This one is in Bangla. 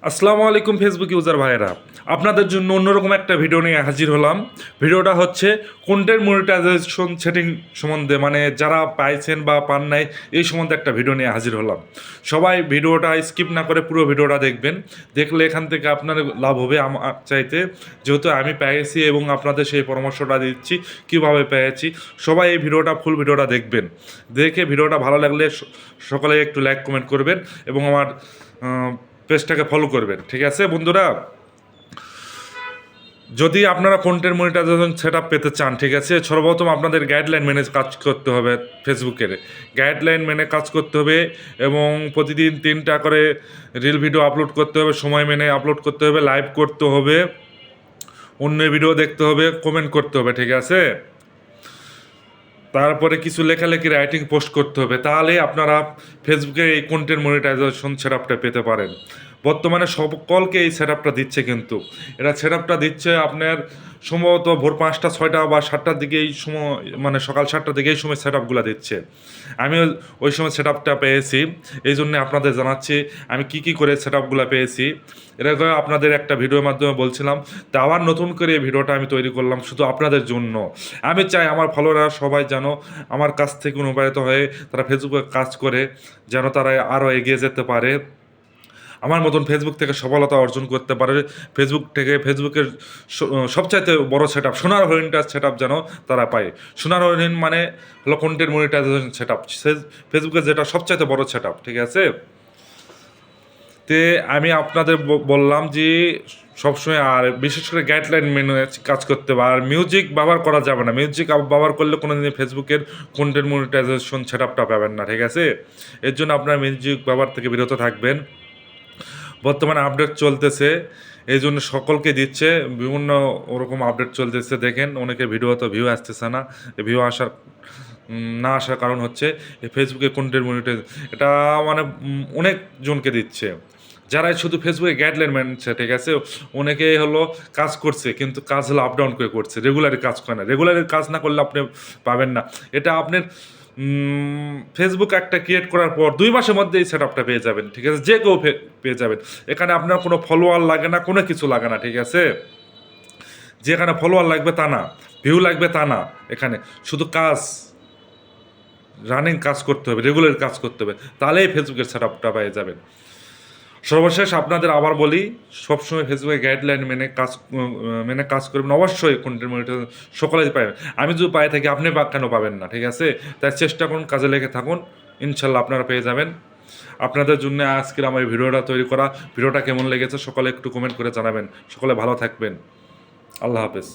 আসসালামু আলাইকুম ফেসবুক ইউজার ভাইয়েরা, আপনাদের জন্য অন্যরকম একটা ভিডিও নিয়ে হাজির হলাম। ভিডিওটা হচ্ছে কন্টেন্ট মনিটাইজেশন সেটিং সম্বন্ধে, মানে যারা পাইছেন বা পান নাই এই সম্বন্ধে একটা ভিডিও নিয়ে হাজির হলাম। সবাই ভিডিওটা স্কিপ না করে পুরো ভিডিওটা দেখবেন, দেখলে এখান থেকে আপনার লাভ হবে আমার চাইতে, যেহেতু আমি পেয়েছি এবং আপনাদের সেই পরামর্শটা দিচ্ছি কীভাবে পেয়েছি। সবাই এই ভিডিওটা ফুল ভিডিওটা দেখবেন, দেখে ভিডিওটা ভালো লাগলে সকলে একটু লাইক কমেন্ট করবেন এবং আমার পেজটাকে ফলো করবেন। ঠিক আছে বন্ধুরা, যদি আপনারা কন্টেন্ট মনিটাইজেশন সেট আপ পেতে চান, ঠিক আছে, সর্বপ্রথম আপনাদের গাইডলাইন মেনে কাজ করতে হবে। ফেসবুকের গাইডলাইন মেনে কাজ করতে হবে এবং প্রতিদিন 3টা করে রিল ভিডিও আপলোড করতে হবে, সময় মেনে আপলোড করতে হবে, লাইভ করতে হবে, অন্য ভিডিও দেখতে হবে, কমেন্ট করতে হবে। ঠিক আছে, তারপরে কিছু লেখালেখি রাইটিং পোস্ট করতে হবে, তাহলে আপনারা ফেসবুকে এই কন্টেন্ট মনিটাইজেশন সেট আপটা পেতে পারেন। বর্তমানে সকলকে এই সেট আপটা দিচ্ছে, কিন্তু এটা সেট আপটা দিচ্ছে আপনার সম্ভবত ভোর 5টা 6টা বা 7টার দিকে, এই সময় মানে সকাল 7টার দিকে এই সময় সেট আপগুলো দিচ্ছে। আমি ওই সময় সেট আপটা পেয়েছি, এই জন্য আপনাদের জানাচ্ছি আমি কি করে সেট আপগুলো পেয়েছি। এটা আপনাদের একটা ভিডিওর মাধ্যমে বলছিলাম, তা আবার নতুন করে এই ভিডিওটা আমি তৈরি করলাম শুধু আপনাদের জন্য। আমি চাই আমার ফলোয়াররা সবাই যেন আমার কাছ থেকে অনুপ্রাণিত হয়ে তারা ফেসবুকে কাজ করে, যেন তারা আরও এগিয়ে যেতে পারে, আমার মতন ফেসবুক থেকে সফলতা অর্জন করতে পারে। ফেসবুকের সবচাইতে বড় সেট আপ সোনার হরিণটা সেট আপ যেন তারা পায়। সোনার হরিণ মানে হলো কন্টেন্ট মনিটাইজেশন সেট আপ, ফেসবুকের যেটা সবচাইতে বড় সেট আপ। ঠিক আছে, তে আমি আপনাদের বললাম যে সবসময় আর বিশেষ করে গাইডলাইন মেনে কাজ করতে হবে। আর মিউজিক ব্যবহার করা যাবে না, মিউজিক ব্যবহার করলে কোনো দিন ফেসবুকের কন্টেন্ট মনিটাইজেশন সেট আপটা পাবেন না। ঠিক আছে, এর জন্য আপনার মিউজিক ব্যবহার থেকে বিরত থাকবেন। বর্তমানে আপডেট চলতেছে, এই জন্য সকলকে দিচ্ছে বিভিন্ন ওরকম আপডেট চলতেছে। দেখেন অনেকে ভিডিওতে ভিউ আসতেছে না, ভিউ না আসার কারণ হচ্ছে এই ফেসবুকে কন্টেন্ট মনিটাইজ, এটা মানে অনেকজনকে দিচ্ছে যারা শুধু ফেসবুকে গাইডলাইন মানছে। ঠিক আছে, অনেকে হলো কাজ করছে, কিন্তু কাজ হলো আপ ডাউন করে করছে, রেগুলারি কাজ করে না। রেগুলারি কাজ না করলে আপনি পাবেন না। এটা আপনার ফেসবুক একটা ক্রিয়েট করার পর 2 মাসের মধ্যে এই সেট আপটা পেয়ে যাবেন। ঠিক আছে, যে কেউ পেয়ে যাবেন। এখানে আপনার কোনো ফলোয়ার লাগে না, কোনো কিছু লাগে না। ঠিক আছে, যে এখানে ফলোয়ার লাগবে তা না, ভিউ লাগবে তা না, এখানে শুধু কাজ, রানিং কাজ করতে হবে, রেগুলার কাজ করতে হবে, তাহলেই ফেসবুকের সেট আপটা পেয়ে যাবেন। সর্বশেষ আপনাদের আবার বলি, সবসময় ফেসবুকে গাইডলাইন মেনে কাজ করবেন, অবশ্যই কন্টেন্ট মনিটাইজেশন সকলেই পাবেন। আমি যদি পাই থাকি, আপনি কেন পাবেন না? ঠিক আছে, তাই চেষ্টা করুন, কাজে লেগে থাকুন, ইনশাল্লাহ আপনারা পেয়ে যাবেন। আপনাদের জন্য আজকের আমার এই ভিডিওটা তৈরি করা। ভিডিওটা কেমন লেগেছে সকলে একটু কমেন্ট করে জানাবেন। সকলে ভালো থাকবেন। আল্লাহ হাফেজ।